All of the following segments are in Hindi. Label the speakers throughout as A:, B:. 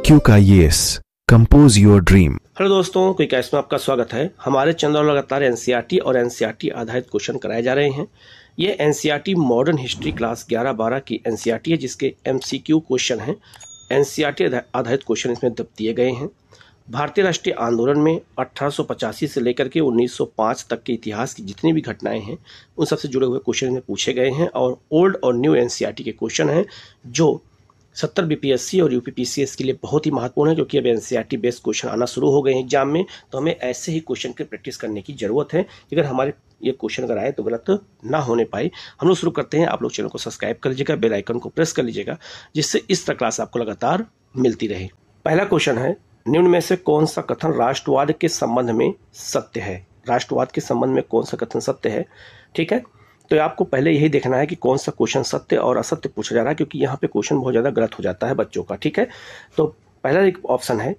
A: MCQ का yes compose your dream.
B: Hello दोस्तों, क्विक कैश में आपका स्वागत है। हमारे चैनल लगातार एनसीईआरटी और एनसीईआरटी आधारित क्वेश्चन कराए जा रहे हैं। ये एनसीईआरटी मॉडर्न हिस्ट्री क्लास 11-12 की एनसीईआरटी है, जिसके MCQ क्वेश्चन हैं। एनसीईआरटी आधारित क्वेश्चन इसमें दिए गए हैं। भारतीय राष्ट्रीय आंदोलन में 1885 से लेकर के 1905 तक के इतिहास की जितनी भी घटनाएं हैं उन सबसे जुड़े हुए क्वेश्चन में पूछे गए हैं और ओल्ड और न्यू एनसीईआरटी के क्वेश्चन हैं जो 70 BPSC और UPPCS के लिए बहुत ही महत्वपूर्ण है, क्योंकि अब एनसीईआरटी बेस्ड क्वेश्चन आना शुरू हो गए हैं एग्जाम में। तो हमें ऐसे ही क्वेश्चन की प्रैक्टिस करने की जरूरत है। अगर हमारे ये क्वेश्चन अगर आए तो गलत ना होने पाए। हम लोग शुरू करते हैं। आप लोग चैनल को सब्सक्राइब कर लीजिएगा, बेल आइकन को प्रेस कर लीजिएगा, जिससे इस तरह क्लास आपको लगातार मिलती रहे। पहला क्वेश्चन है, निम्न में से कौन सा कथन राष्ट्रवाद के संबंध में सत्य है? राष्ट्रवाद के संबंध में कौन सा कथन सत्य है? ठीक है, तो आपको पहले यही देखना है कि कौन सा क्वेश्चन सत्य और असत्य पूछा जा रहा है, क्योंकि यहाँ पे क्वेश्चन बहुत ज़्यादा गलत हो जाता है बच्चों का। ठीक है, तो पहला एक ऑप्शन है,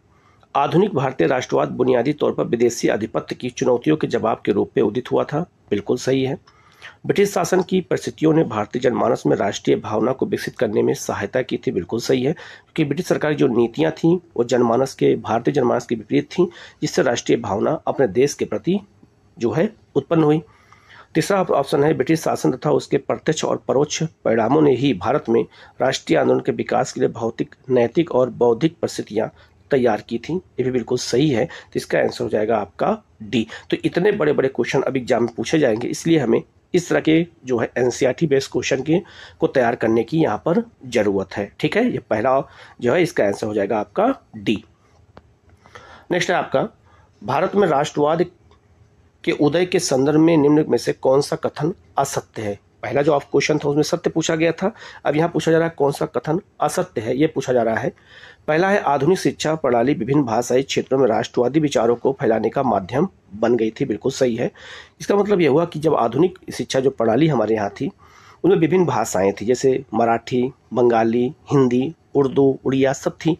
B: आधुनिक भारतीय राष्ट्रवाद बुनियादी तौर पर विदेशी आधिपत्य की चुनौतियों के जवाब के रूप में उदित हुआ था। बिल्कुल सही है। ब्रिटिश शासन की परिस्थितियों ने भारतीय जनमानस में राष्ट्रीय भावना को विकसित करने में सहायता की थी। बिल्कुल सही है, क्योंकि ब्रिटिश सरकार की जो नीतियां थीं वो भारतीय जनमानस के विपरीत थीं, जिससे राष्ट्रीय भावना अपने देश के प्रति जो है उत्पन्न हुई। तीसरा ऑप्शन है, ब्रिटिश शासन तथा उसके प्रत्यक्ष और परोक्ष परिणामों ने ही भारत में राष्ट्रीय आंदोलन के विकास के लिए भौतिक, नैतिक और बौद्धिक परिस्थितियां तैयार की थी। ये भी बिल्कुल सही है। तो इसका आंसर हो जाएगा आपका डी। तो इतने बड़े बड़े क्वेश्चन अब एग्जाम में पूछे जाएंगे, इसलिए हमें इस तरह के जो है एनसीईआरटी बेस्ड क्वेश्चन को तैयार करने की यहाँ पर जरूरत है। ठीक है, ये पहला जो है इसका आंसर हो जाएगा आपका डी। नेक्स्ट है आपका, भारत में राष्ट्रवाद के उदय के संदर्भ में निम्न में से कौन सा कथन असत्य है? पहला जो आप क्वेश्चन था उसमें सत्य पूछा गया था, अब यहाँ पूछा जा रहा है कौन सा कथन असत्य है, ये पूछा जा रहा है। पहला है, आधुनिक शिक्षा प्रणाली विभिन्न भाषाई क्षेत्रों में राष्ट्रवादी विचारों को फैलाने का माध्यम बन गई थी। बिल्कुल सही है। इसका मतलब यह हुआ कि जब आधुनिक शिक्षा जो प्रणाली हमारे यहाँ थी उनमें विभिन्न भाषाएं थी, जैसे मराठी, बंगाली, हिंदी, उर्दू, उड़िया सब थी,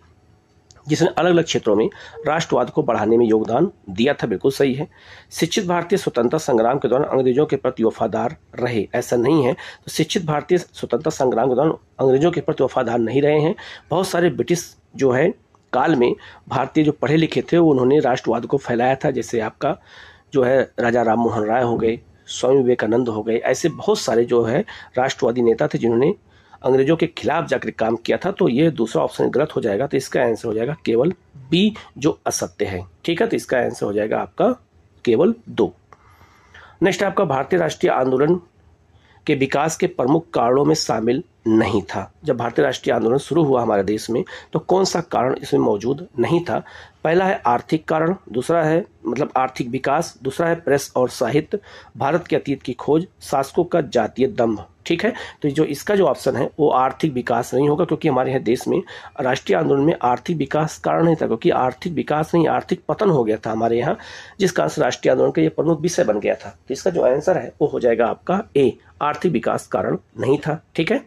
B: जिसने अलग अलग क्षेत्रों में राष्ट्रवाद को बढ़ाने में योगदान दिया था। बिल्कुल सही है। शिक्षित भारतीय स्वतंत्रता संग्राम के दौरान अंग्रेजों के प्रति वफादार रहे, ऐसा नहीं है। तो शिक्षित भारतीय स्वतंत्रता संग्राम के दौरान अंग्रेजों के प्रति वफादार नहीं रहे हैं। बहुत सारे ब्रिटिश जो है काल में भारतीय जो पढ़े लिखे थे उन्होंने राष्ट्रवाद को फैलाया था, जैसे आपका जो है राजा राम मोहन राय हो गए, स्वामी विवेकानंद हो गए, ऐसे बहुत सारे जो है राष्ट्रवादी नेता थे जिन्होंने अंग्रेजों के खिलाफ जाकर काम किया था। तो ये दूसरा ऑप्शन गलत हो जाएगा। तो इसका आंसर हो जाएगा केवल बी, जो असत्य है। ठीक है, तो इसका आंसर हो जाएगा आपका केवल 2। नेक्स्ट आपका, भारतीय राष्ट्रीय आंदोलन के विकास के प्रमुख कारणों में शामिल नहीं था। जब भारतीय राष्ट्रीय आंदोलन शुरू हुआ हमारे देश में तो कौन सा कारण इसमें मौजूद नहीं था? पहला है आर्थिक कारण, दूसरा है मतलब आर्थिक विकास, दूसरा है प्रेस और साहित्य, भारत के अतीत की खोज, शासकों का जातीय दंभ। ठीक है, तो जो इसका जो ऑप्शन है वो आर्थिक विकास नहीं होगा, क्योंकि हमारे यहाँ देश में राष्ट्रीय आंदोलन में आर्थिक विकास कारण नहीं था, क्योंकि आर्थिक विकास नहीं आर्थिक पतन हो गया था हमारे यहाँ, जिस कारण से राष्ट्रीय आंदोलन का ये प्रमुख विषय बन गया था। तो इसका जो आंसर है वो हो जाएगा आपका ए, आर्थिक विकास कारण नहीं था। ठीक है,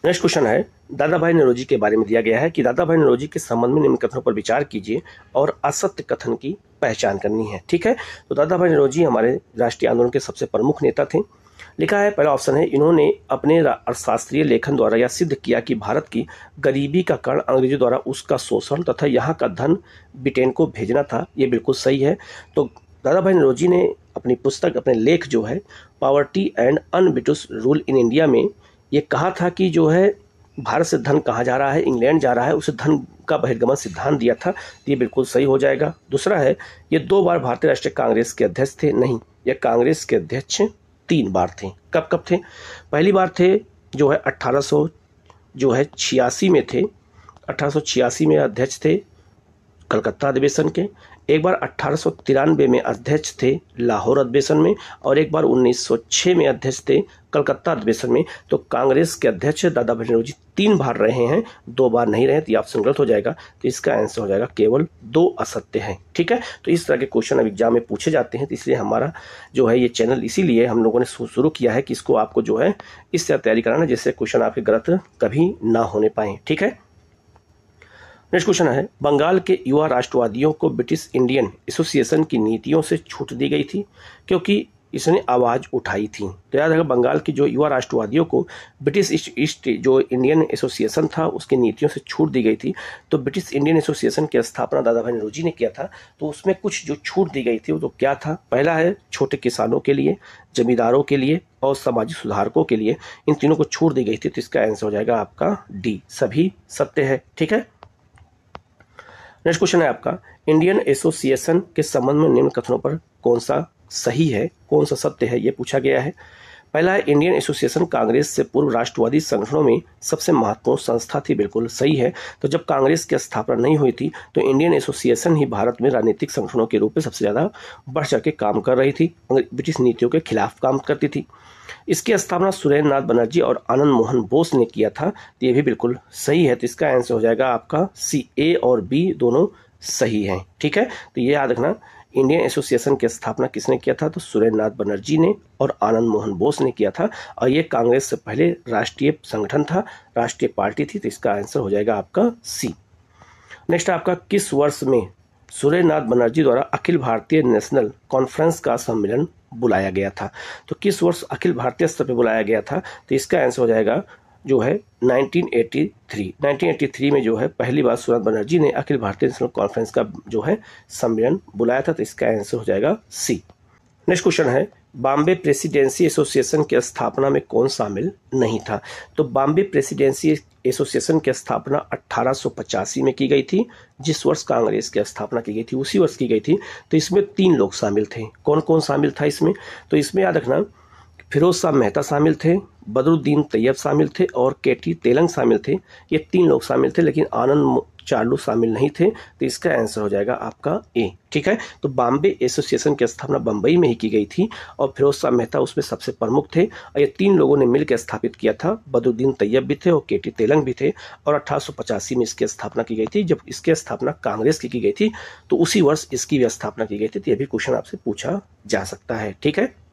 B: नेक्स्ट क्वेश्चन है, दादा भाई नौरोजी के बारे में दिया गया है कि दादा भाई नौरोजी के संबंध में निम्न कथनों पर विचार कीजिए और असत्य कथन की पहचान करनी है। ठीक है, तो दादा भाई नौरोजी हमारे राष्ट्रीय आंदोलन के सबसे प्रमुख नेता थे। लिखा है, पहला ऑप्शन है, इन्होंने अपने अर्थशास्त्रीय लेखन द्वारा यह सिद्ध किया कि भारत की गरीबी का कारण अंग्रेजों द्वारा उसका शोषण तथा यहाँ का धन ब्रिटेन को भेजना था। ये बिल्कुल सही है। तो दादा भाई नौरोजी ने अपनी पुस्तक, अपने लेख जो है poverty and un-British rule in India में ये कहा था कि जो है भारत से धन कहाँ जा रहा है, इंग्लैंड जा रहा है, उसे धन का बहिर्गमन सिद्धांत दिया था। ये बिल्कुल सही हो जाएगा। दूसरा है, ये 2 बार भारतीय राष्ट्रीय कांग्रेस के अध्यक्ष थे। नहीं, ये कांग्रेस के अध्यक्ष 3 बार थे। कब कब थे? पहली बार थे जो है 1886 में थे। 1886 में अध्यक्ष थे कलकत्ता अधिवेशन के, एक बार 1893 में अध्यक्ष थे लाहौर अधिवेशन में, और एक बार 1906 में अध्यक्ष थे कलकत्ता अधिवेशन में। तो कांग्रेस के अध्यक्ष दादा भाई नौरोजी 3 बार रहे हैं, 2 बार नहीं रहे। तो ये ऑप्शन गलत हो जाएगा। तो इसका आंसर हो जाएगा केवल 2 असत्य है। ठीक है, तो इस तरह के क्वेश्चन अब एग्जाम में पूछे जाते हैं, तो इसलिए हमारा जो है ये चैनल इसीलिए हम लोगों ने शुरू किया है कि इसको आपको जो है इस तरह तैयारी कराना जिससे क्वेश्चन आपके गलत कभी ना होने पाए। ठीक है, नेक्स्ट क्वेश्चन है, बंगाल के युवा राष्ट्रवादियों को ब्रिटिश इंडियन एसोसिएशन की नीतियों से छूट दी गई थी क्योंकि इसने आवाज़ उठाई थी। तो याद रखा, बंगाल की जो युवा राष्ट्रवादियों को ब्रिटिश ईस्ट जो इंडियन एसोसिएशन था उसकी नीतियों से छूट दी गई थी। तो ब्रिटिश इंडियन एसोसिएशन की स्थापना दादा भाई नौरोजी ने किया था। तो उसमें कुछ जो छूट दी गई थी वो तो क्या था, पहला है छोटे किसानों के लिए, जमींदारों के लिए और सामाजिक सुधारकों के लिए, इन तीनों को छूट दी गई थी। तो इसका आंसर हो जाएगा आपका डी, सभी सत्य है। ठीक है, नेक्स्ट क्वेश्चन है आपका, इंडियन एसोसिएशन के संबंध में निम्न कथनों पर कौन सा सही है, कौन सा सत्य है, ये पूछा गया है। पहला है, इंडियन एसोसिएशन कांग्रेस से पूर्व राष्ट्रवादी संगठनों में सबसे महत्वपूर्ण संस्था थी। बिल्कुल सही है। तो जब कांग्रेस की स्थापना नहीं हुई थी तो इंडियन एसोसिएशन ही भारत में राजनीतिक संगठनों के रूप में सबसे ज़्यादा बढ़ चढ़ के काम कर रही थी, ब्रिटिश नीतियों के खिलाफ काम करती थी। इसकी स्थापना सुरेंद्र नाथ बनर्जी और आनंद मोहन बोस ने किया था। तो ये भी बिल्कुल सही है। तो इसका आंसर हो जाएगा आपका सी, ए और बी दोनों सही हैं। ठीक है, तो ये याद रखना, इंडियन एसोसिएशन की स्थापना किसने किया था, तो सुरेंद्र नाथ बनर्जी ने और आनंद मोहन बोस ने किया था। और ये कांग्रेस से पहले राष्ट्रीय संगठन था, राष्ट्रीय पार्टी थी। तो इसका आंसर हो जाएगा आपका सी। नेक्स्ट आपका, किस वर्ष में सुरेंद्र नाथ बनर्जी द्वारा अखिल भारतीय नेशनल कॉन्फ्रेंस का सम्मेलन बुलाया गया था? तो किस वर्ष अखिल भारतीय स्तर पर बुलाया गया था? तो इसका आंसर हो जाएगा जो है 1983 में जो है पहली बार सुरेंद्र बनर्जी ने अखिल भारतीय नेशनल कॉन्फ्रेंस का जो है सम्मेलन बुलाया था। तो इसका आंसर हो जाएगा सी। नेक्स्ट क्वेश्चन है, बॉम्बे प्रेसिडेंसी एसोसिएशन की स्थापना में कौन शामिल नहीं था? तो बॉम्बे प्रेसिडेंसी एसोसिएशन की स्थापना 1885 में की गई थी। जिस वर्ष कांग्रेस की स्थापना की गई थी उसी वर्ष की गई थी। तो इसमें 3 लोग शामिल थे। कौन कौन शामिल था इसमें? तो इसमें याद रखना, फिरोज शाह मेहता शामिल थे, बदरुद्दीन तैयब शामिल थे और केटी तेलंग शामिल थे। ये 3 लोग शामिल थे, लेकिन आनंद चार्लू शामिल नहीं थे। तो इसका आंसर हो जाएगा आपका ए। ठीक है, तो बॉम्बे एसोसिएशन की स्थापना बम्बई में ही की गई थी और फिरोज शाह मेहता उसमें सबसे प्रमुख थे। और ये 3 लोगों ने मिलकर स्थापित किया था। बदरुद्दीन तैयब भी थे और केटी तेलंग भी थे। और 1885 में इसकी स्थापना की गई थी। जब इसकी स्थापना कांग्रेस की गई थी तो उसी वर्ष इसकी भी स्थापना की गई थी। तो यह भी क्वेश्चन आपसे पूछा जा सकता है। ठीक है,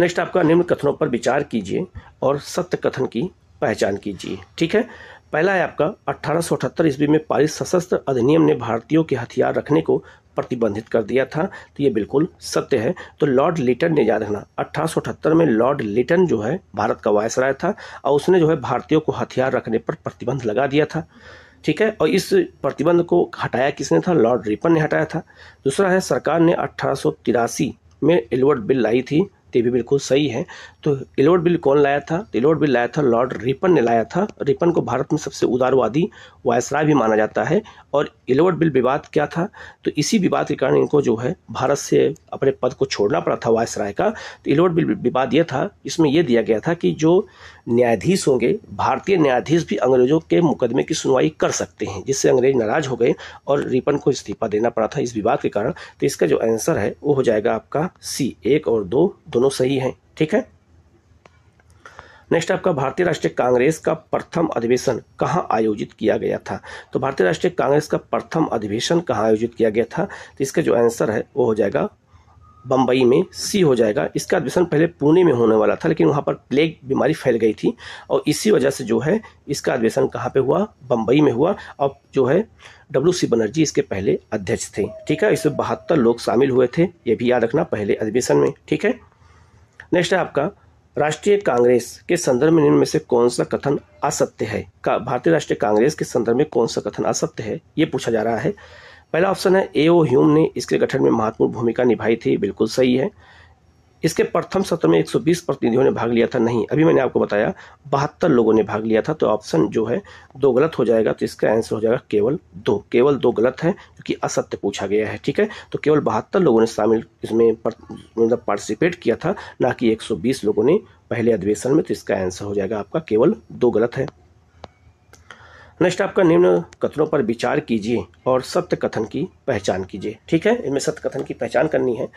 B: नेक्स्ट आपका, निम्न कथनों पर विचार कीजिए और सत्य कथन की पहचान कीजिए। ठीक है, पहला है आपका, 1878 ईस्वी में पारित सशस्त्र अधिनियम ने भारतीयों के हथियार रखने को प्रतिबंधित कर दिया था। तो ये बिल्कुल सत्य है। तो लॉर्ड लिटन ने, याद रखना, 1878 में लॉर्ड लिटन जो है भारत का वायसराय था और उसने जो है भारतीयों को हथियार रखने पर प्रतिबंध लगा दिया था। ठीक है, और इस प्रतिबंध को हटाया किसने था? लॉर्ड रिपन ने हटाया था। दूसरा है, सरकार ने 1883 में एल्वर्ट बिल लाई थी। ये भी बिल्कुल सही है। तो एल्वर्ट बिल कौन लाया था? एल्वर्ट बिल लाया था लॉर्ड रिपन ने लाया था। रिपन को भारत में सबसे उदारवादी वायसराय भी माना जाता है। और एल्वर्ट बिल विवाद क्या था? तो इसी विवाद के कारण इनको जो है भारत से अपने पद को छोड़ना पड़ा था वायसराय का। तो एल्वर्ट बिल विवाद यह था, इसमें यह दिया गया था कि जो न्यायाधीश होंगे, भारतीय न्यायाधीश भी अंग्रेजों के मुकदमे की सुनवाई कर सकते हैं, जिससे अंग्रेज नाराज हो गए और रिपन को इस्तीफा देना पड़ा था इस विवाद के कारण। तो इसका जो आंसर है वो हो जाएगा आपका सी। 1 और 2 दोनों सही हैं। ठीक है, नेक्स्ट आपका, भारतीय राष्ट्रीय कांग्रेस का प्रथम अधिवेशन कहाँ आयोजित किया गया था? तो भारतीय राष्ट्रीय कांग्रेस का प्रथम अधिवेशन कहाँ आयोजित किया गया था? तो इसका जो आंसर है वो हो जाएगा बम्बई में, सी हो जाएगा। इसका अधिवेशन पहले पुणे में होने वाला था, लेकिन वहाँ पर प्लेग बीमारी फैल गई थी और इसी वजह से जो है इसका अधिवेशन कहाँ पे हुआ? बम्बई में हुआ। और जो है WC बनर्जी इसके पहले अध्यक्ष थे। ठीक है, इसमें 72 लोग शामिल हुए थे, ये भी याद रखना, पहले अधिवेशन में। ठीक है, नेक्स्ट है आपका, राष्ट्रीय कांग्रेस के संदर्भ में निम्न में से कौन सा कथन असत्य है? भारतीय राष्ट्रीय कांग्रेस के संदर्भ में कौन सा कथन असत्य है, ये पूछा जा रहा है। पहला ऑप्शन है, A.O. ह्यूम ने इसके गठन में महत्वपूर्ण भूमिका निभाई थी। बिल्कुल सही है। इसके प्रथम सत्र में 120 प्रतिनिधियों ने भाग लिया था। नहीं, अभी मैंने आपको बताया 72 लोगों ने भाग लिया था। तो ऑप्शन जो है 2 गलत हो जाएगा। तो इसका आंसर हो जाएगा केवल 2। केवल 2 गलत है क्योंकि असत्य पूछा गया है। ठीक है, तो केवल 72 लोगों ने शामिल इसमें मतलब पार्टिसिपेट किया था, ना कि 120 लोगों ने पहले अधिवेशन में। तो इसका आंसर हो जाएगा आपका केवल 2 गलत है। नेक्स्ट आपका, निम्न कथनों पर विचार कीजिए और सत्य कथन की पहचान कीजिए। ठीक है, इनमें सत्य कथन की पहचान करनी है।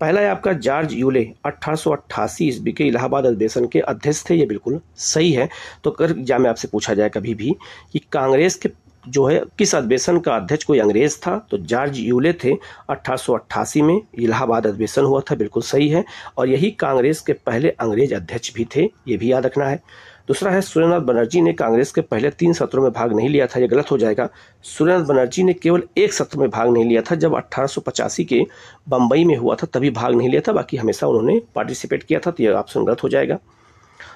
B: पहला है आपका, जॉर्ज यूले 1888 ईस्वी के इलाहाबाद अधिवेशन के अध्यक्ष थे। ये बिल्कुल सही है। तो अगर एग्जाम में आपसे पूछा जाए कभी भी कि कांग्रेस के जो है किस अधिवेशन का अध्यक्ष कोई अंग्रेज था, तो जॉर्ज यूले थे। 1888 में इलाहाबाद अधिवेशन हुआ था। बिल्कुल सही है। और यही कांग्रेस के पहले अंग्रेज अध्यक्ष भी थे, ये भी याद रखना है। दूसरा है सूर्यनाथ बनर्जी ने कांग्रेस के पहले 3 सत्रों में भाग नहीं लिया था, ये गलत हो जाएगा। सूर्यनाथ बनर्जी ने केवल एक सत्र में भाग नहीं लिया था, जब 1885 के बंबई में हुआ था तभी भाग नहीं लिया था, बाकी हमेशा उन्होंने पार्टिसिपेट किया था, तो यह ऑप्शन गलत हो जाएगा।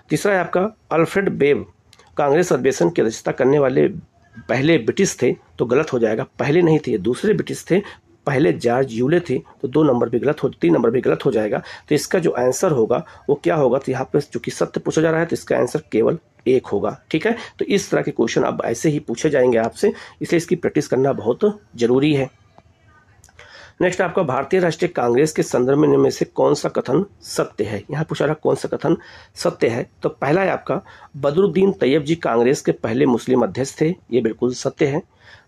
B: तीसरा है आपका अल्फ्रेड बेब कांग्रेस अधिवेशन की अध्यक्षता करने वाले पहले ब्रिटिश थे, तो गलत हो जाएगा। पहले नहीं थे, दूसरे ब्रिटिश थे, पहले जॉर्ज यूले थे, तो 2 नंबर भी गलत हो, 3 नंबर भी गलत हो जाएगा। तो इसका जो आंसर होगा वो क्या होगा, तो यहाँ पे चूंकि सत्य पूछा जा रहा है तो इसका आंसर केवल 1 होगा। ठीक है, तो इस तरह के क्वेश्चन अब ऐसे ही पूछे जाएंगे आपसे, इसलिए इसकी प्रैक्टिस करना बहुत जरूरी है। नेक्स्ट आपका भारतीय राष्ट्रीय कांग्रेस के संदर्भ में से कौन सा कथन सत्य है। यहाँ पूछा रहा कौन सा कथन सत्य है, तो पहला है आपका बदरुद्दीन तैयब जी कांग्रेस के पहले मुस्लिम अध्यक्ष थे, ये बिल्कुल सत्य है।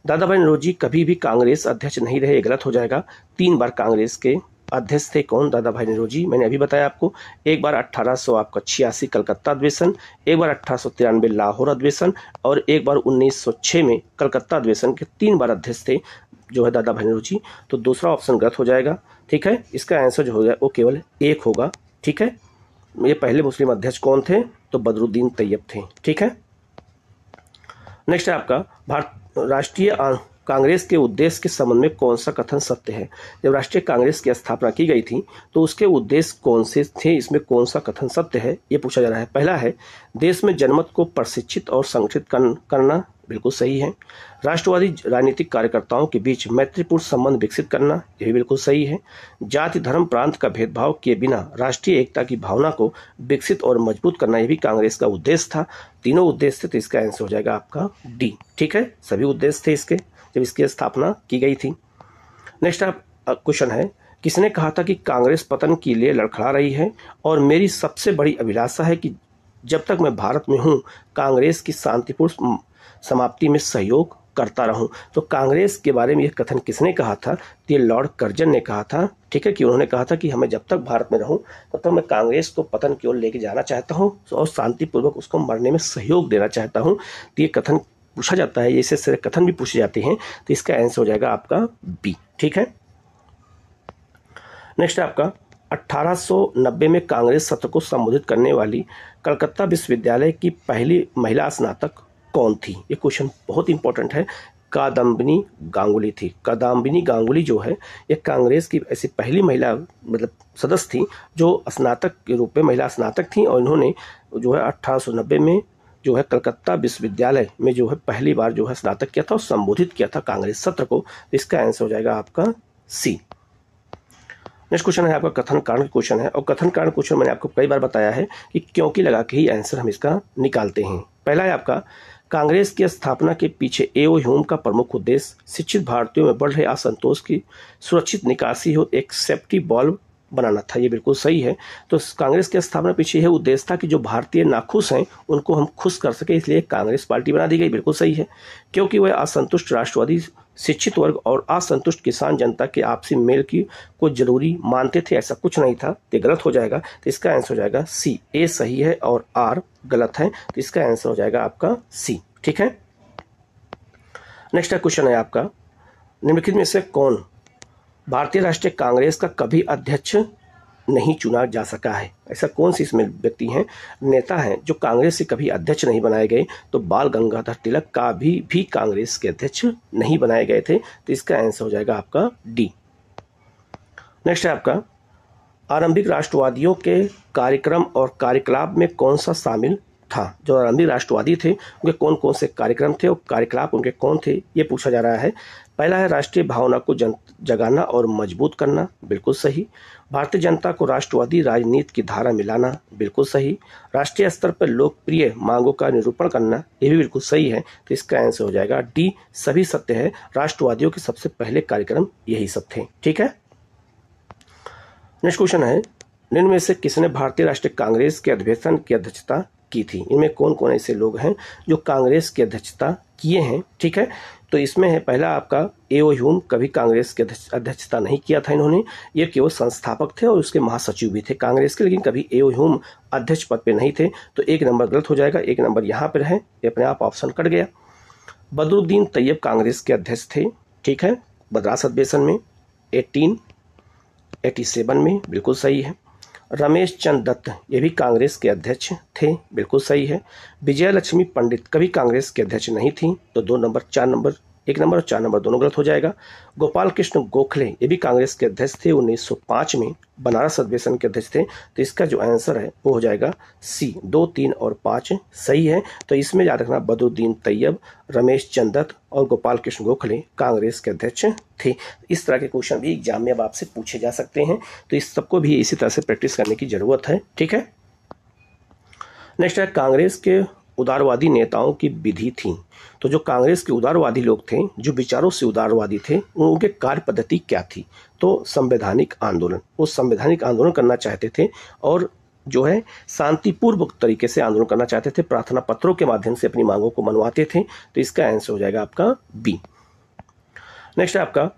B: दादा भाई नौरोजी कभी भी कांग्रेस अध्यक्ष नहीं रहे, ये गलत हो जाएगा। 3 बार कांग्रेस के अध्यक्ष थे, कौन, दादा भाई नौरोजी, मैंने अभी बताया आपको। एक बार 1886 कलकत्ता अधिवेशन, एक बार 1893 लाहौर अधिवेशन और एक बार 1906 में कलकत्ता अधिवेशन के 3 बार अध्यक्ष थे जो है दादा भाई नौरोजी, तो दूसरा ऑप्शन गलत हो जाएगा। ठीक है, इसका आंसर जो होगा वो केवल 1 होगा। ठीक है, ये पहले मुस्लिम अध्यक्ष कौन थे, तो बदरुद्दीन तैयब थे। ठीक है, नेक्स्ट है आपका राष्ट्रीय कांग्रेस के उद्देश्य के संबंध में कौन सा कथन सत्य है। जब राष्ट्रीय कांग्रेस की स्थापना की गई थी तो उसके उद्देश्य कौन से थे, इसमें कौन सा कथन सत्य है, ये पूछा जा रहा है। पहला है देश में जनमत को प्रशिक्षित और संगठित करना, बिल्कुल सही है। राष्ट्रवादी राजनीतिक कार्यकर्ताओं के बीच मैत्रीपूर्ण संबंध विकसित करना, यह भी बिल्कुल सही है। जाति धर्म प्रांत का भेदभाव किए बिना राष्ट्रीय एकता की भावना को विकसित और मजबूत करना, यह भी कांग्रेस का उद्देश्य था। तीनों उद्देश्य थे, तो इसका आंसर हो जाएगा आपका डी। ठीक है, सभी उद्देश्य थे इसके जब इसकी स्थापना की गई थी। नेक्स्ट आप क्वेश्चन है किसने कहा था कि कांग्रेस पतन के लिए लड़खड़ा रही है और मेरी सबसे बड़ी अभिलाषा है कि जब तक मैं भारत में हूं कांग्रेस की शांतिपूर्ण समाप्ति में सहयोग करता रहूं। तो कांग्रेस के बारे में यह कथन किसने कहा था, ये लॉर्ड कर्जन ने कहा था। ठीक है, कि उन्होंने कहा था कि हमें जब तक भारत में रहूं तब तक मैं कांग्रेस को पतन की ओर लेके जाना चाहता हूं और शांतिपूर्वक उसको मरने में सहयोग देना चाहता हूं। तो ये कथन पूछा जाता है, ऐसे सारे कथन भी पूछे जाते हैं, तो इसका आंसर हो जाएगा आपका बी। ठीक है, नेक्स्ट आपका 1890 में कांग्रेस सत्र को संबोधित करने वाली कलकत्ता विश्वविद्यालय की पहली महिला स्नातक कौन थी। ये क्वेश्चन बहुत इंपॉर्टेंट है। कादम्बिनी गांगुली थी। कादम्बिनी गांगुली जो है ये कांग्रेस की ऐसी पहली महिला मतलब सदस्य थी जो स्नातक के रूप में महिला स्नातक थी, और इन्होंने जो है 1890 में जो है कलकत्ता विश्वविद्यालय में जो है पहली बार जो है स्नातक किया था और संबोधित किया था कांग्रेस सत्र को। इसका आंसर हो जाएगा आपका सी। नेक्स्ट क्वेश्चन है आपका कथन कारण क्वेश्चन है, और कथन कारण क्वेश्चन मैंने आपको कई बार बताया है कि क्योंकि लगा के ही आंसर हम इसका निकालते हैं। पहला है आपका कांग्रेस की स्थापना के पीछे एओ ह्यूम का प्रमुख उद्देश्य शिक्षित भारतीयों में बढ़ रहे असंतोष की सुरक्षित निकासी हो एक सेफ्टी बॉल्व बनाना था, ये बिल्कुल सही है। तो कांग्रेस की स्थापना पीछे यह उद्देश्य था कि जो भारतीय नाखुश हैं उनको हम खुश कर सके, इसलिए कांग्रेस पार्टी बना दी गई, बिल्कुल सही है। क्योंकि वह असंतुष्ट राष्ट्रवादी शिक्षित वर्ग और असंतुष्ट किसान जनता के आपसी मेल की को जरूरी मानते थे, ऐसा कुछ नहीं था, ये गलत हो जाएगा। तो इसका आंसर हो जाएगा सी। ए सही है और आर गलत है, तो इसका आंसर हो जाएगा आपका सी। ठीक है, नेक्स्ट क्वेश्चन है आपका निम्नलिखित में से कौन भारतीय राष्ट्रीय कांग्रेस का कभी अध्यक्ष नहीं चुना जा सका है। ऐसा कौन सी इसमें व्यक्ति हैं, नेता हैं जो कांग्रेस से कभी अध्यक्ष नहीं बनाए गए। तो बाल गंगाधर तिलक का भी कांग्रेस के अध्यक्ष नहीं बनाए गए थे, तो इसका आंसर हो जाएगा आपका डी। नेक्स्ट है आपका आरंभिक राष्ट्रवादियों के कार्यक्रम और कार्यकलाप में कौन सा शामिल था। जो आरंभिक राष्ट्रवादी थे उनके कौन कौन से कार्यक्रम थे और कार्यकलाप उनके कौन थे, ये पूछा जा रहा है। पहला है राष्ट्रीय भावना को जगाना और मजबूत करना, बिल्कुल सही। भारतीय जनता को राष्ट्रवादी राजनीति की धारा मिलाना, बिल्कुल सही। राष्ट्रीय स्तर पर लोकप्रिय मांगों का निरूपण करना, ये भी बिल्कुल सही है। तो इसका आंसर हो जाएगा डी, सभी सत्य है। राष्ट्रवादियों के सबसे पहले कार्यक्रम यही सब थे। ठीक है, नेक्स्ट क्वेश्चन है निम्न में से किसने भारतीय राष्ट्रीय कांग्रेस के अधिवेशन की अध्यक्षता की थी। इनमें कौन कौन ऐसे लोग हैं जो कांग्रेस की अध्यक्षता किए हैं। ठीक है, तो इसमें है पहला आपका एओ ह्यूम, कभी कांग्रेस की अध्यक्षता नहीं किया था इन्होंने, ये केवल संस्थापक थे और उसके महासचिव भी थे कांग्रेस के, लेकिन कभी एओ ह्यूम अध्यक्ष पद पे नहीं थे। तो 1 नंबर गलत हो जाएगा, 1 नंबर यहाँ पर है, ये अपने आप ऑप्शन कट गया। बदरुद्दीन तैयब कांग्रेस के अध्यक्ष थे। ठीक है, मद्रास अधिवेशन में 1887 में, बिल्कुल सही है। रमेश चंद दत्त ये भी कांग्रेस के अध्यक्ष थे, बिल्कुल सही है। विजय लक्ष्मी पंडित कभी कांग्रेस के अध्यक्ष नहीं थी, तो 2 नंबर 4 नंबर 1 नंबर और 4 नंबर दोनों गलत हो जाएगा। गोपाल कृष्ण गोखले ये भी कांग्रेस के अध्यक्ष थे, 1905 में बनारस अधिवेशन के अध्यक्ष थे, तो इसका जो आंसर है वो हो जाएगा सी। 2, 3 और 5 सही है। तो इसमें याद रखना बदरुद्दीन तैयब, रमेश चंद दत्त और गोपाल कृष्ण गोखले कांग्रेस के अध्यक्ष थे। इस तरह के क्वेश्चन भी एग्जाम में अब आपसे पूछे जा सकते हैं, तो इस सबको भी इसी तरह से प्रैक्टिस करने की जरूरत है, ठीक है। नेक्स्ट है कांग्रेस के उदारवादी नेताओं की विधि थी। तो जो कांग्रेस के उदारवादी लोग थे, जो विचारों से उदारवादी थे, उनके कार्य पद्धति क्या थी? तो संवैधानिक आंदोलन, वो संवैधानिक आंदोलन करना चाहते थे और जो है शांतिपूर्वक तरीके से आंदोलन करना चाहते थे, प्रार्थना पत्रों के माध्यम से अपनी मांगों को मनवाते थे। तो इसका आंसर हो जाएगा आपका बी। नेक्स्ट है आपका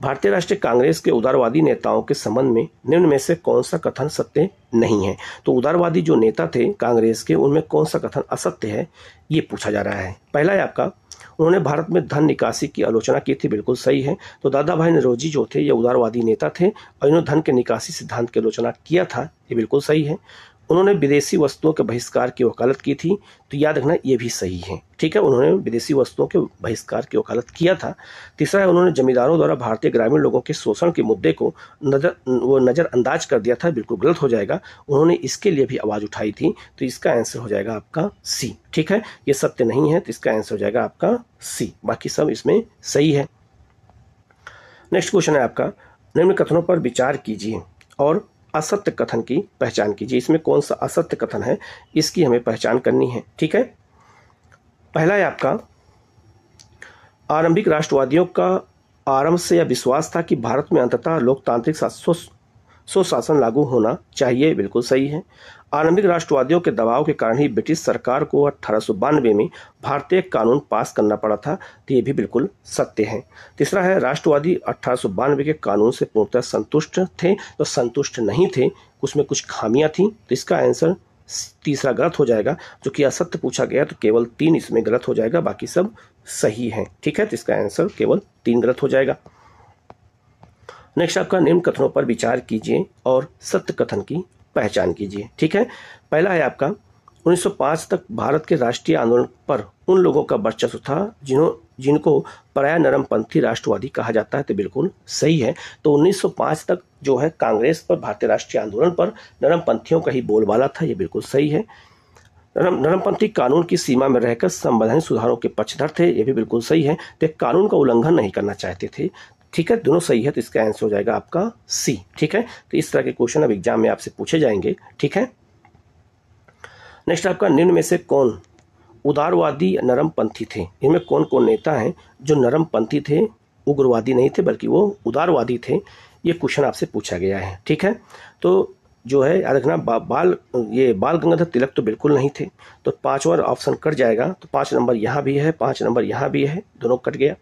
B: भारतीय राष्ट्रीय कांग्रेस के उदारवादी नेताओं के संबंध में निम्न में से कौन सा कथन सत्य नहीं है? तो उदारवादी जो नेता थे कांग्रेस के, उनमें कौन सा कथन असत्य है, ये पूछा जा रहा है। पहला है आपका उन्होंने भारत में धन निकासी की आलोचना की थी, बिल्कुल सही है। तो दादा भाई नौरोजी जो थे ये उदारवादी नेता थे और इन्होंने धन के निकासी सिद्धांत की आलोचना किया था, ये बिल्कुल सही है। उन्होंने विदेशी वस्तुओं के बहिष्कार की वकालत की थी, तो याद रखना ये भी सही है, ठीक है। उन्होंने विदेशी वस्तुओं के बहिष्कार की वकालत किया था। तीसरा है उन्होंने जमींदारों द्वारा भारतीय ग्रामीण लोगों के शोषण के मुद्दे को नज़रअंदाज कर दिया था, बिल्कुल गलत हो जाएगा। उन्होंने इसके लिए भी आवाज़ उठाई थी, तो इसका आंसर हो जाएगा आपका सी, ठीक है। ये सत्य नहीं है, तो इसका आंसर हो जाएगा आपका सी, बाकी सब इसमें सही है। नेक्स्ट क्वेश्चन है आपका निम्न कथनों पर विचार कीजिए और असत्य कथन की पहचान कीजिए। इसमें कौन सा असत्य कथन है, इसकी हमें पहचान करनी है, ठीक है। पहला है आपका आरंभिक राष्ट्रवादियों का आरंभ से यह विश्वास था कि भारत में अंततः लोकतांत्रिक स्वशासन लागू होना चाहिए, बिल्कुल सही है। आरंभिक राष्ट्रवादियों के दबाव के कारण ही ब्रिटिश सरकार को 1892 में भारतीय कानून पास करना पड़ा था, तो ये भी बिल्कुल सत्य है। तीसरा है राष्ट्रवादी 1892 के कानून से पूर्णतः संतुष्ट थे, तो संतुष्ट नहीं थे, उसमें कुछ खामियां थी, तो इसका आंसर तीसरा गलत हो जाएगा। जो कि असत्य पूछा गया तो केवल 3 इसमें गलत हो जाएगा, बाकी सब सही है, ठीक है। तो इसका आंसर केवल 3 गलत हो जाएगा। नेक्स्ट आपका निम्न कथनों पर विचार कीजिए और सत्य कथन की पहचान कीजिए, ठीक है। पहला है आपका 1905 तक भारत के राष्ट्रीय आंदोलन पर उन लोगों का वर्चस्व था जिनको प्राय नरमपंथी राष्ट्रवादी कहा जाता है, तो बिल्कुल सही है। तो 1905 तक जो है कांग्रेस पर भारतीय राष्ट्रीय आंदोलन पर नरमपंथियों का ही बोलबाला था, ये बिल्कुल सही है। नरमपंथी कानून की सीमा में रहकर संवैधानिक सुधारों के पक्षधर थे, ये भी बिल्कुल सही है। तो कानून का उल्लंघन नहीं करना चाहते थे, ठीक है, दोनों सही है। तो इसका आंसर हो जाएगा आपका सी, ठीक है। तो इस तरह के क्वेश्चन अब एग्जाम में आपसे पूछे जाएंगे, ठीक है। नेक्स्ट आपका निम्न में से कौन उदारवादी नरमपंथी थे? इनमें कौन कौन नेता हैं जो नरमपंथी थे, उग्रवादी नहीं थे बल्कि वो उदारवादी थे? ये क्वेश्चन आपसे पूछा गया है, ठीक है। तो जो है याद रखना बाल गंगाधर तिलक तो बिल्कुल नहीं थे, तो 5वां ऑप्शन कट जाएगा। तो 5 नंबर यहाँ भी है, 5 नंबर यहाँ भी है, दोनों कट गया।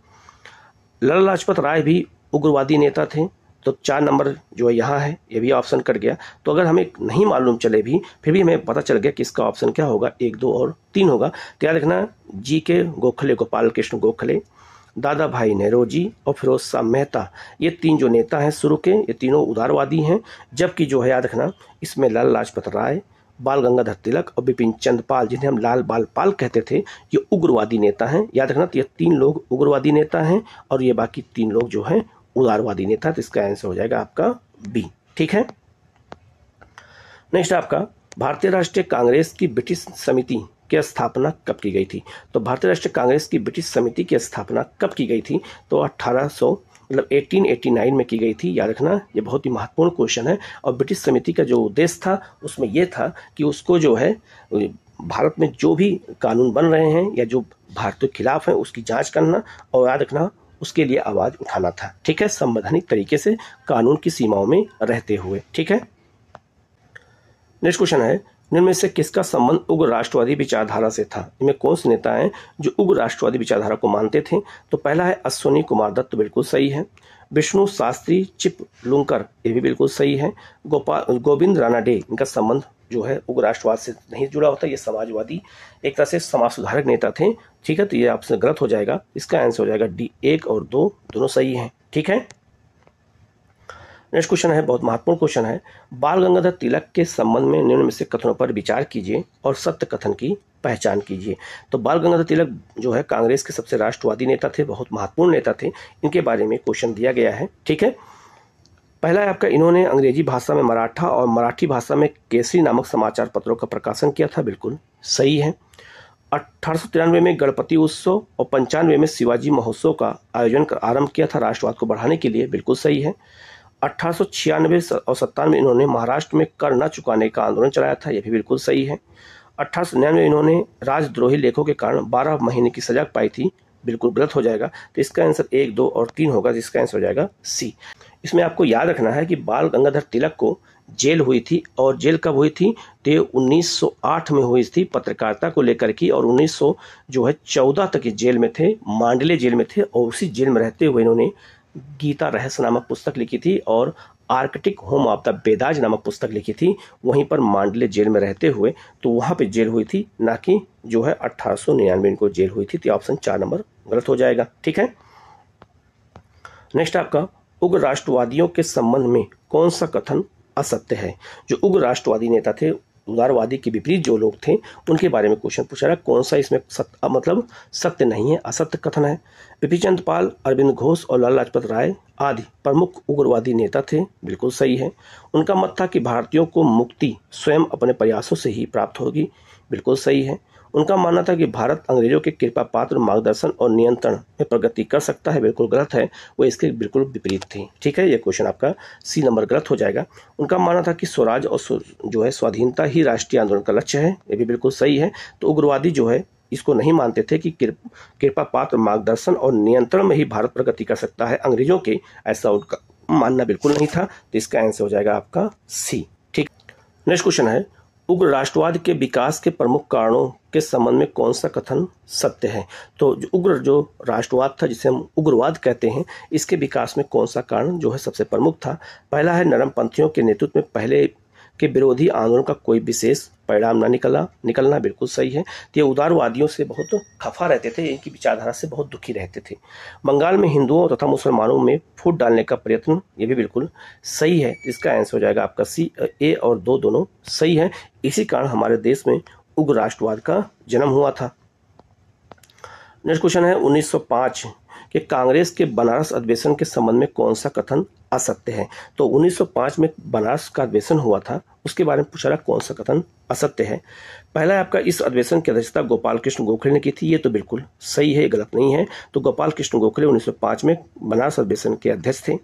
B: लाला लाजपत राय भी उग्रवादी नेता थे, तो 4 नंबर जो है यहाँ है, ये भी ऑप्शन कट गया। तो अगर हमें नहीं मालूम चले भी, फिर भी हमें पता चल गया कि इसका ऑप्शन क्या होगा, 1, 2 और 3 होगा। तो याद रखना जी.के. गोखले, गोपाल कृष्ण गोखले, दादा भाई नौरोजी और फिरोज शाह मेहता, ये 3 जो नेता हैं शुरू के, ये तीनों उदारवादी हैं। जबकि जो है याद रखना इसमें लाला लाजपत राय, बाल गंगाधर तिलक और बिपिन चंद्र पाल, जिन्हें हम लाल बाल पाल कहते थे, ये उग्रवादी नेता हैं। याद रखना तो ये 3 लोग उग्रवादी नेता हैं और ये बाकी 3 लोग जो हैं उदारवादी नेता। तो इसका आंसर हो जाएगा आपका बी, ठीक है। नेक्स्ट आपका भारतीय राष्ट्रीय कांग्रेस की ब्रिटिश समिति की स्थापना कब की गई थी? तो भारतीय राष्ट्रीय कांग्रेस की ब्रिटिश समिति की स्थापना कब की गई थी? तो 1889 में की गई थी। याद रखना ये बहुत ही महत्वपूर्ण क्वेश्चन है। और ब्रिटिश समिति का जो उद्देश्य था उसमें यह था कि उसको जो है भारत में जो भी कानून बन रहे हैं या जो भारत के खिलाफ है उसकी जांच करना, और याद रखना उसके लिए आवाज़ उठाना था, ठीक है, संवैधानिक तरीके से कानून की सीमाओं में रहते हुए, ठीक है। नेक्स्ट क्वेश्चन है निम्न में से किसका संबंध उग्र राष्ट्रवादी विचारधारा से था? इनमें कौन से नेता हैं जो उग्र राष्ट्रवादी विचारधारा को मानते थे? तो पहला है अश्विनी कुमार दत्त, बिल्कुल सही है। विष्णु शास्त्री चिपलुंकर, ये भी बिल्कुल सही है। गोविंद रानाडे, इनका संबंध जो है उग्र राष्ट्रवाद से नहीं जुड़ा होता, ये समाजवादी एक तरह से समाज सुधारक नेता थे, ठीक है। तो ये आपसे गलत हो जाएगा, इसका आंसर हो जाएगा डी। 1 और 2 दोनों सही हैं, ठीक है। नेक्स्ट क्वेश्चन है, बहुत महत्वपूर्ण क्वेश्चन है, बाल गंगाधर तिलक के संबंध में निम्न में से कथनों पर विचार कीजिए और सत्य कथन की पहचान कीजिए। तो बाल गंगाधर तिलक जो है कांग्रेस के सबसे राष्ट्रवादी नेता थे, बहुत महत्वपूर्ण नेता थे, इनके बारे में क्वेश्चन दिया गया है। ठीक है, पहला है आपका, इन्होंने अंग्रेजी भाषा में मराठा और मराठी भाषा में केसरी नामक समाचार पत्रों का प्रकाशन किया था, बिल्कुल सही है। 1893 में गणपति उत्सव और 95 में शिवाजी महोत्सव का आयोजन कर आरंभ किया था राष्ट्रवाद को बढ़ाने के लिए, बिल्कुल सही है। 1896 और 97 में इन्होंने महाराष्ट्र में कर न चुकाने का आंदोलन चलाया था, यह भी बिल्कुल सही है। 1899 में इन्होंने राजद्रोही लेखों के कारण 12 महीने की सजा पाई थी, बिल्कुल गलत हो जाएगा। तो इसका आंसर 1, 2 और 3 होगा, जिसका आंसर हो जाएगा सी। इसमें आपको याद रखना है कि बाल गंगाधर तिलक को जेल हुई थी, और जेल कब हुई थी, तो 1908 में हुई थी पत्रकारिता को लेकर की, और 1914 तक जेल में थे, मांडले जेल में थे, और उसी जेल में रहते हुए इन्होंने गीता रहस्य नामक पुस्तक लिखी थी और आर्कटिक होम ऑफ द बेदाज नामक पुस्तक लिखी थी, वहीं पर मांडले जेल में रहते हुए, तो वहां पे जेल हुई थी, ना कि जो है 1899 इनको जेल हुई थी। तो ऑप्शन 4 नंबर गलत हो जाएगा। ठीक है, नेक्स्ट आपका, उग्र राष्ट्रवादियों के संबंध में कौन सा कथन असत्य है। जो उग्र राष्ट्रवादी नेता थे, उदारवादी के विपरीत जो लोग थे, उनके बारे में क्वेश्चन पूछा रहा, कौन सा इसमें मतलब सत्य नहीं है, असत्य कथन है। बिपिन चंद्र पाल, अरविंद घोष और लाला लाजपत राय आदि प्रमुख उग्रवादी नेता थे, बिल्कुल सही है। उनका मत था कि भारतीयों को मुक्ति स्वयं अपने प्रयासों से ही प्राप्त होगी, बिल्कुल सही है। उनका मानना था कि भारत अंग्रेजों के कृपा पात्र मार्गदर्शन और नियंत्रण में प्रगति कर सकता है, बिल्कुल गलत है, वो इसके बिल्कुल विपरीत थी। ठीक है, ये क्वेश्चन आपका सी नंबर गलत हो जाएगा। उनका मानना था कि स्वराज और जो है स्वाधीनता ही राष्ट्रीय आंदोलन का लक्ष्य है, ये भी बिल्कुल सही है। तो उग्रवादी जो है इसको नहीं मानते थे कि कृपा पात्र मार्गदर्शन और नियंत्रण में ही भारत प्रगति कर सकता है अंग्रेजों के, ऐसा उनका मानना बिल्कुल नहीं था। तो इसका आंसर हो जाएगा आपका सी। ठीक, नेक्स्ट क्वेश्चन है, उग्र राष्ट्रवाद के विकास के प्रमुख कारणों के संबंध में कौन सा कथन सत्य है। तो जो राष्ट्रवाद था, जिसे हम उग्रवाद कहते हैं, इसके विकास में कौन सा कारण जो है सबसे प्रमुख था। पहला है, नरमपंथियों के नेतृत्व में पहले के विरोधी आंदोलन का कोई विशेष परिणाम न निकलना, बिल्कुल सही है। तो ये उदारवादियों से बहुत खफा रहते थे, इनकी विचारधारा से बहुत दुखी रहते थे। बंगाल में हिंदुओं तथा मुसलमानों में फूट डालने का प्रयत्न, ये भी बिल्कुल सही है। इसका आंसर हो जाएगा आपका सी। ए और 2 दोनों सही है। इसी कारण हमारे देश में उग्र राष्ट्रवाद का जन्म हुआ था। नेक्स्ट क्वेश्चन है, 1905 के कांग्रेस के बनारस अधिवेशन के संबंध में कौन सा कथन असत्य है। तो 1905 में बनारस का अधिवेशन हुआ था, उसके बारे में पूछा रहा, कौन सा कथन असत्य है। पहला है आपका, इस अधिवेशन की अध्यक्षता गोपाल कृष्ण गोखले ने की थी, ये तो बिल्कुल सही है, गलत नहीं है। तो गोपाल कृष्ण गोखले 1905 में बनारस अधिवेशन के अध्यक्ष थे।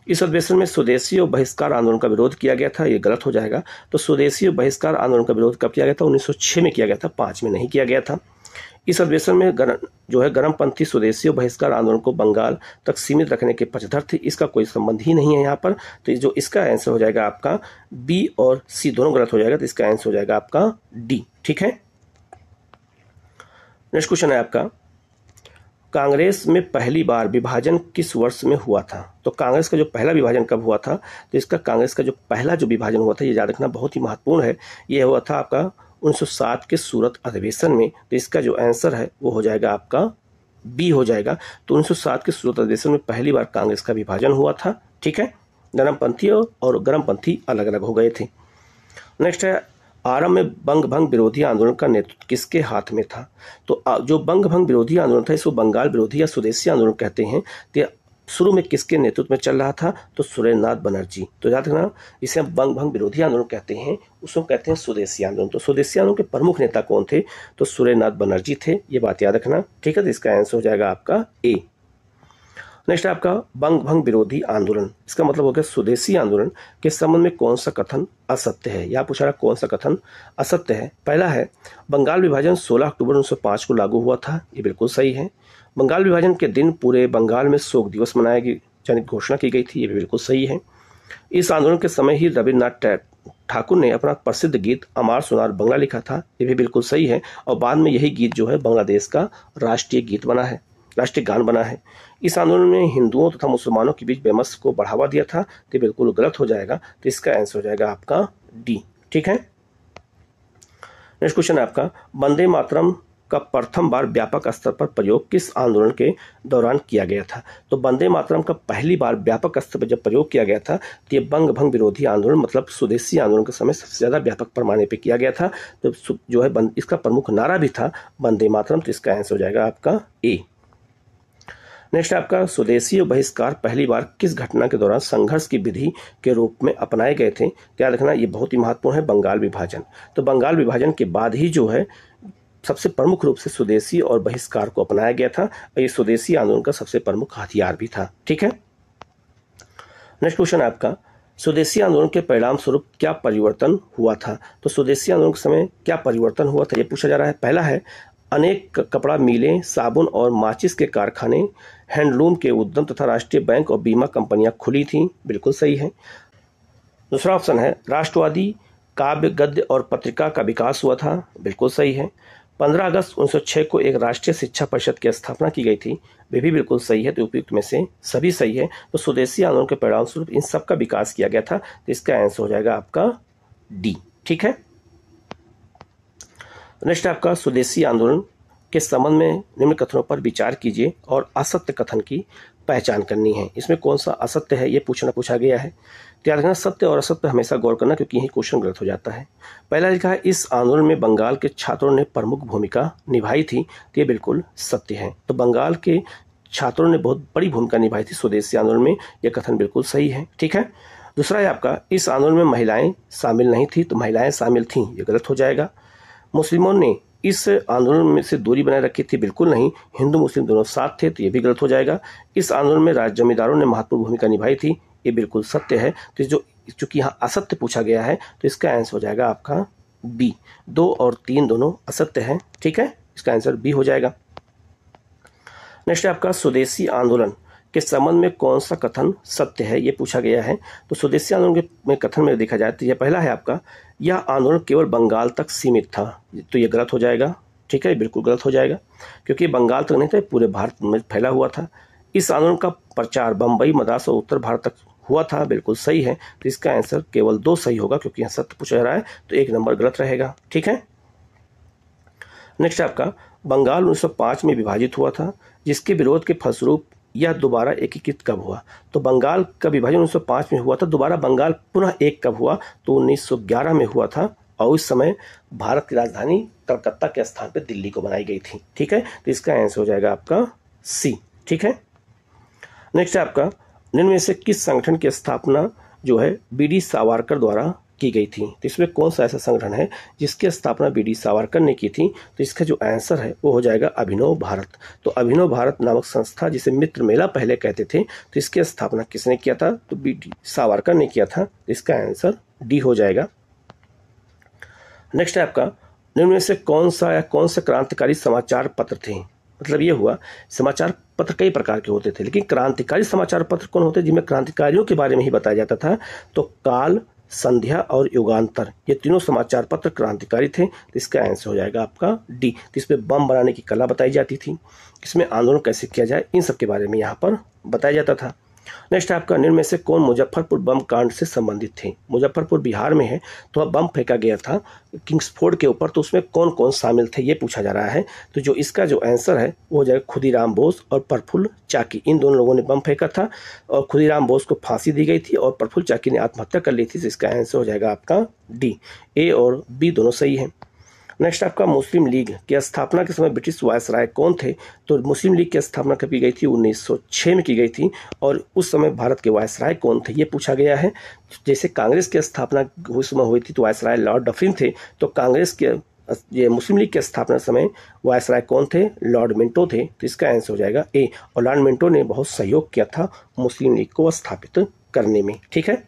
B: इस अधिवेशन में स्वदेशी और बहिष्कार आंदोलन का विरोध किया गया था, ये गलत हो जाएगा। तो स्वदेशी और बहिष्कार आंदोलन का विरोध कब किया गया था, 1906 में किया गया था, 5 में नहीं किया गया था। इस अधिवेशन में जो है गरमपंथी स्वदेशी और बहिष्कार आंदोलन को बंगाल तक सीमित रखने के पक्षधर थे, इसका कोई संबंध ही नहीं है यहाँ पर। तो जो इसका आंसर हो जाएगा आपका बी और सी दोनों गलत हो जाएगा, तो इसका आंसर हो जाएगा आपका डी। ठीक है, नेक्स्ट क्वेश्चन है आपका, कांग्रेस में पहली बार विभाजन किस वर्ष में हुआ था। तो कांग्रेस का जो पहला विभाजन कब हुआ था, तो इसका कांग्रेस का जो पहला जो विभाजन हुआ था, ये याद रखना बहुत ही महत्वपूर्ण है, ये हुआ था आपका 1907 के सूरत अधिवेशन में। तो इसका जो आंसर है वो हो जाएगा आपका बी हो जाएगा। तो 1907 के सूरत अधिवेशन में पहली बार कांग्रेस का विभाजन हुआ था। ठीक है, नरमपंथी और गरमपंथी अलग अलग हो गए थे। नेक्स्ट है, आरंभ में बंग भंग विरोधी आंदोलन का नेतृत्व किसके हाथ में था। तो जो बंग भंग विरोधी आंदोलन था, इसको बंगाल विरोधी या स्वदेशी आंदोलन कहते हैं। तो शुरू में किसके नेतृत्व में चल रहा था, तो सुरेंद्रनाथ बनर्जी। तो याद रखना, इसे हम बंग भंग विरोधी आंदोलन कहते हैं, उसको कहते हैं स्वदेशी आंदोलन। तो स्वदेशी आंदोलन के प्रमुख नेता कौन थे, तो सुरेंद्रनाथ बनर्जी थे, ये बात याद रखना। ठीक है, तो इसका आंसर हो जाएगा आपका ए। नेक्स्ट है आपका, बंग भंग विरोधी आंदोलन, इसका मतलब हो गया स्वदेशी आंदोलन के संबंध में कौन सा कथन असत्य है। यहाँ पूछा रहा कौन सा कथन असत्य है। पहला है, बंगाल विभाजन 16 अक्टूबर 1905 को लागू हुआ था, ये बिल्कुल सही है। बंगाल विभाजन के दिन पूरे बंगाल में शोक दिवस मनाने की घोषणा की गई थी, ये भी बिल्कुल सही है। इस आंदोलन के समय ही रविन्द्रनाथ ठाकुर ने अपना प्रसिद्ध गीत अमार सोनार बंगला लिखा था, ये भी बिल्कुल सही है। और बाद में यही गीत जो है बांग्लादेश का राष्ट्रीय गीत बना है, राष्ट्रीय गान बना है। इस आंदोलन में हिंदुओं तथा मुसलमानों के बीच वैमनस्य को बढ़ावा दिया था, तो बिल्कुल गलत हो जाएगा। तो इसका आंसर हो जाएगा आपका डी। ठीक है, नेक्स्ट क्वेश्चन है आपका, वंदे मातरम का प्रथम बार व्यापक स्तर पर प्रयोग किस आंदोलन के दौरान किया गया था? तो वंदे मातरम का पहली बार व्यापक स्तर पर जब प्रयोग किया गया था तो ये बंग भंग विरोधी आंदोलन मतलब स्वदेशी आंदोलन के समय सबसे ज्यादा व्यापक पैमाने पे किया गया था। तो जो है इसका प्रमुख नारा भी था वंदे मातरम। तो इसका आंसर हो जाएगा आपका ए। नेक्स्ट आपका स्वदेशी बहिष्कार पहली बार किस घटना के दौरान संघर्ष की विधि के रूप में अपनाए गए थे? क्या रखना, ये बहुत ही महत्वपूर्ण है, बंगाल विभाजन। तो बंगाल विभाजन के बाद ही जो है सबसे प्रमुख रूप से स्वदेशी और बहिष्कार को अपनाया गया था और ये स्वदेशी आंदोलन का सबसे प्रमुख हथियार भी था। ठीक है, नेक्स्ट क्वेश्चन आपका, स्वदेशी आंदोलन के परिणाम स्वरूप क्या परिवर्तन हुआ था? तो स्वदेशी आंदोलन के समय क्या परिवर्तन हुआ था ये पूछा जा रहा है। पहला है अनेक कपड़ा मिलें, साबुन और माचिस के कारखाने, हैंडलूम के उद्यम तथा राष्ट्रीय बैंक और बीमा कंपनियां खुली थीं। बिल्कुल सही है। दूसरा ऑप्शन है राष्ट्रवादी काव्य गद्य और पत्रिका का विकास हुआ था। बिल्कुल सही है। 15 अगस्त 1906 को एक राष्ट्रीय शिक्षा परिषद की स्थापना की गई थी। वे भी बिल्कुल सही है। तो उपयुक्त में से सभी सही है। तो स्वदेशी आंदोलन के परिणाम स्वरूप इन सब का विकास किया गया था। तो इसका आंसर हो जाएगा आपका डी। ठीक है, नेक्स्ट आपका स्वदेशी आंदोलन के संबंध में निम्न कथनों पर विचार कीजिए और असत्य कथन की पहचान करनी है। इसमें कौन सा असत्य है ये पूछा गया है। याद रखना, सत्य और असत्य हमेशा गौर करना क्योंकि यही क्वेश्चन गलत हो जाता है। पहला लिखा है इस आंदोलन में बंगाल के छात्रों ने प्रमुख भूमिका निभाई थी। तो ये बिल्कुल सत्य है। तो बंगाल के छात्रों ने बहुत बड़ी भूमिका निभाई थी स्वदेशी आंदोलन में, यह कथन बिल्कुल सही है। ठीक है, दूसरा है आपका इस आंदोलन में महिलाएं शामिल नहीं थी। तो महिलाएं शामिल थीं, ये गलत हो जाएगा। मुस्लिमों ने इस आंदोलन में से दूरी बनाए रखी थी। बिल्कुल नहीं, हिंदू मुस्लिम दोनों साथ थे। तो ये भी गलत हो जाएगा। इस आंदोलन में जमींदारों ने महत्वपूर्ण भूमिका निभाई थी। ये बिल्कुल सत्य है। तो जो चूंकि यहाँ असत्य पूछा गया है तो इसका आंसर हो जाएगा आपका बी। 2 और 3 दोनों असत्य है। ठीक है, इसका आंसर बी हो जाएगा। नेक्स्ट आपका स्वदेशी आंदोलन के संबंध में कौन सा कथन सत्य है ये पूछा गया है। तो स्वदेशी आंदोलन के कथन में देखा जाए तो यह पहला है आपका यह आंदोलन केवल बंगाल तक सीमित था। तो ये गलत हो जाएगा। ठीक है, बिल्कुल गलत हो जाएगा क्योंकि बंगाल तक नहीं था, पूरे भारत में फैला हुआ था। इस आंदोलन का प्रचार बम्बई, मद्रास और उत्तर भारत तक हुआ था। बिल्कुल सही है। तो इसका आंसर केवल 2 सही होगा क्योंकि यहाँ सत्य पूछा जा रहा है। तो 1 नंबर गलत रहेगा। ठीक है, नेक्स्ट आपका बंगाल 1905 में विभाजित हुआ था जिसके विरोध के फलस्वरूप यह दोबारा एकीकृत कब हुआ? तो बंगाल का विभाजन 1905 में हुआ था। दोबारा बंगाल पुनः एक कब हुआ? तो 1911 में हुआ था और उस समय भारत की राजधानी कलकत्ता के स्थान पर दिल्ली को बनाई गई थी। ठीक है, तो इसका आंसर हो जाएगा आपका सी। ठीक है, नेक्स्ट आपका निम्न में से किस संगठन की स्थापना जो है बी.डी. सावरकर द्वारा की गई थी? तो इसमें कौन सा ऐसा संगठन है जिसकी स्थापना बी.डी. सावरकर ने की थी? तो इसका जो आंसर है वो हो जाएगा अभिनव भारत। तो अभिनव भारत नामक संस्था जिसे मित्र मेला पहले कहते थे, तो इसकी स्थापना किसने किया था? तो बी.डी. सावरकर ने किया था। तो इसका आंसर डी हो जाएगा। नेक्स्ट है आपका निम्न में से कौन से क्रांतिकारी समाचार पत्र थे? मतलब ये हुआ समाचार पत्र कई प्रकार के होते थे लेकिन क्रांतिकारी समाचार पत्र कौन होते जिनमें क्रांतिकारियों के बारे में ही बताया जाता था? तो काल, संध्या और युगांतर, ये तीनों समाचार पत्र क्रांतिकारी थे। तो इसका आंसर हो जाएगा आपका डी। तो इसमें बम बनाने की कला बताई जाती थी, इसमें आंदोलन कैसे किया जाए इन सब के बारे में यहाँ पर बताया जाता था। नेक्स्ट आपका निम्न में से कौन मुजफ्फरपुर बम कांड से संबंधित थे? मुजफ्फरपुर बिहार में है। तो अब बम फेंका गया था किंग्सफोर्ड के ऊपर, तो उसमें कौन कौन शामिल थे ये पूछा जा रहा है। तो जो इसका जो आंसर है वो हो जाएगा खुदीराम बोस और प्रफुल्ल चाकी। इन दोनों लोगों ने बम फेंका था और खुदीराम बोस को फांसी दी गई थी और प्रफुल्ल चाकी ने आत्महत्या कर ली थी। तो इसका आंसर हो जाएगा आपका डी। ए और बी दोनों सही है। नेक्स्ट आपका मुस्लिम लीग की स्थापना के समय ब्रिटिश वायसराय कौन थे? तो मुस्लिम लीग की स्थापना कब की गई थी? 1906 में की गई थी। और उस समय भारत के वायसराय कौन थे ये पूछा गया है। जैसे कांग्रेस की स्थापना उस समय हुई थी तो वायसराय लॉर्ड डफरिन थे। तो कांग्रेस के ये मुस्लिम लीग के स्थापना समय वायसराय कौन थे? लॉर्ड मिंटो थे। तो इसका आंसर हो जाएगा ए। और लॉर्ड मिंटो ने बहुत सहयोग किया था मुस्लिम लीग को स्थापित करने में। ठीक है,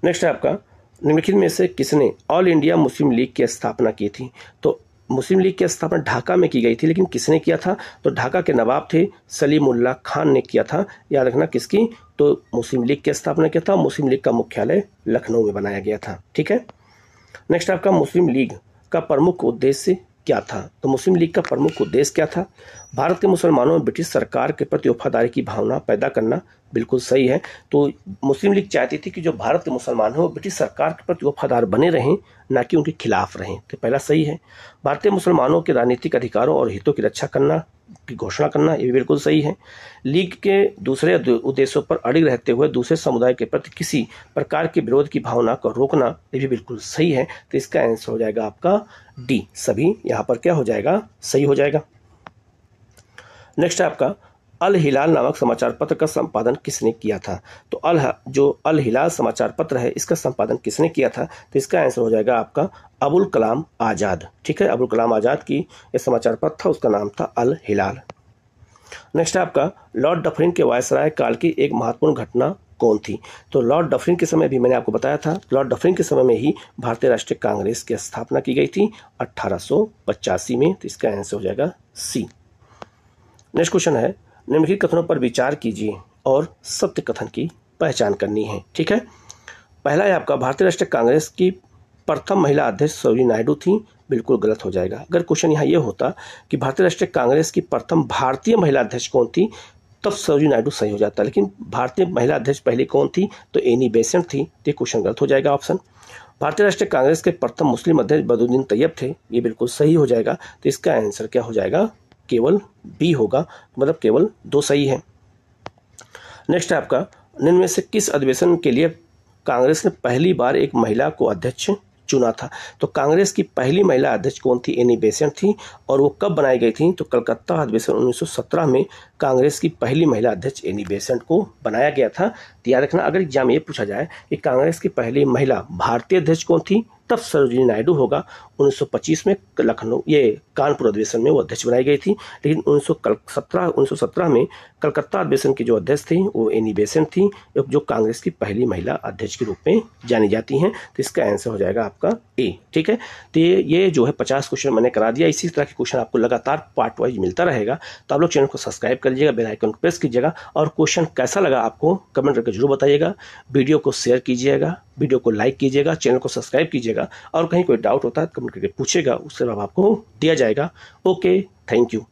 B: नेक्स्ट है आपका निम्नलिखित में से किसने ऑल इंडिया मुस्लिम लीग की स्थापना की थी? तो मुस्लिम लीग की स्थापना ढाका में की गई थी लेकिन किसने किया था? तो ढाका के नवाब थे सलीमुल्लाह खान ने किया था। याद रखना किसकी? तो मुस्लिम लीग की स्थापना किया था। मुस्लिम लीग का मुख्यालय लखनऊ में बनाया गया था। ठीक है, नेक्स्ट आपका मुस्लिम लीग का प्रमुख उद्देश्य क्या था? तो मुस्लिम लीग का प्रमुख उद्देश्य क्या था? भारत के मुसलमानों में ब्रिटिश सरकार के प्रति वफादारी की भावना पैदा करना, बिल्कुल सही है। तो मुस्लिम लीग चाहती थी कि जो भारत के मुसलमान हैं वो ब्रिटिश सरकार के प्रति वफादार बने रहें, ना कि उनके खिलाफ रहें। तो पहला सही है। भारतीय मुसलमानों के राजनीतिक अधिकारों और हितों की रक्षा करना की घोषणा करना, ये भी बिल्कुल सही है। लीग के दूसरे उद्देश्यों पर अड़िग रहते हुए दूसरे समुदाय के प्रति किसी प्रकार के विरोध की भावना को रोकना, ये भी बिल्कुल सही है। तो इसका आंसर हो जाएगा आपका डी, सभी यहाँ पर क्या हो जाएगा, सही हो जाएगा। नेक्स्ट है आपका अल हिलाल नामक समाचार पत्र का संपादन किसने किया था? तो अल हिलाल समाचार पत्र है, इसका संपादन किसने किया था? तो इसका आंसर हो जाएगा आपका अबुल कलाम आज़ाद। ठीक है, अबुल कलाम आज़ाद की यह समाचार पत्र था, उसका नाम था अल हिलाल। नेक्स्ट है आपका लॉर्ड डफरिन के वायसराय काल की एक महत्वपूर्ण घटना कौन थी? तो लॉर्ड डफरिन के समय भी मैंने आपको बताया था, लॉर्ड डफरिन के समय में ही भारतीय राष्ट्रीय कांग्रेस की स्थापना की गई थी 1885 में। तो इसका आंसर हो जाएगा सी। नेक्स्ट क्वेश्चन है निम्नलिखित कथनों पर विचार कीजिए और सत्य कथन की पहचान करनी है। ठीक है, पहला है आपका भारतीय राष्ट्रीय कांग्रेस की प्रथम महिला अध्यक्ष सरोजिनी नायडू थी, बिल्कुल गलत हो जाएगा। अगर क्वेश्चन यहाँ ये होता कि भारतीय राष्ट्रीय कांग्रेस की प्रथम भारतीय महिला अध्यक्ष कौन थी, तब सरोजिनी नायडू सही हो जाता, लेकिन भारतीय महिला अध्यक्ष पहले कौन थी? तो एनी बेसेंट थी। तो ये क्वेश्चन गलत हो जाएगा ऑप्शन। भारतीय राष्ट्रीय कांग्रेस के प्रथम मुस्लिम अध्यक्ष बदरुद्दीन तैयब थे, ये बिल्कुल सही हो जाएगा। तो इसका आंसर क्या हो जाएगा, केवल बी होगा, मतलब केवल 2 सही है। नेक्स्ट है आपका निम्न में से किस अधिवेशन के लिए कांग्रेस ने पहली बार एक महिला को अध्यक्ष चुना था? तो कांग्रेस की पहली महिला अध्यक्ष कौन थी? एनी बेसेंट थी। और वो कब बनाई गई थी? तो कलकत्ता अधिवेशन 1917 में कांग्रेस की पहली महिला अध्यक्ष एनी बेसेंट को बनाया गया था। तो याद रखना, अगर एग्जाम ये पूछा जाए कि कांग्रेस की पहली महिला भारतीय अध्यक्ष कौन थी, तब सरोजिनी नायडू होगा। 1925 में लखनऊ कानपुर अधिवेशन में वो अध्यक्ष बनाई गई थी, लेकिन 1917 में कलकत्ता अधिवेशन की जो अध्यक्ष थी वो एनी बेसेंट थी, जो कांग्रेस की पहली महिला अध्यक्ष के रूप में जानी जाती हैं। तो इसका आंसर हो जाएगा आपका ए। ठीक है, तो ये जो है 50 क्वेश्चन मैंने करा दिया। इसी तरह के क्वेश्चन आपको लगातार पार्ट वाइज मिलता रहेगा। तो आप लोग चैनल को सब्सक्राइब कर लीजिएगा, बेल आइकन को प्रेस कीजिएगा, और क्वेश्चन कैसा लगा आपको कमेंट करके जरूर बताइएगा। वीडियो को शेयर कीजिएगा, वीडियो को लाइक कीजिएगा, चैनल को सब्सक्राइब कीजिएगा, और कहीं कोई डाउट होता है कमेंट करके पूछेगा, उससे जवाब आपको दिया जाएगा। Okay, thank you.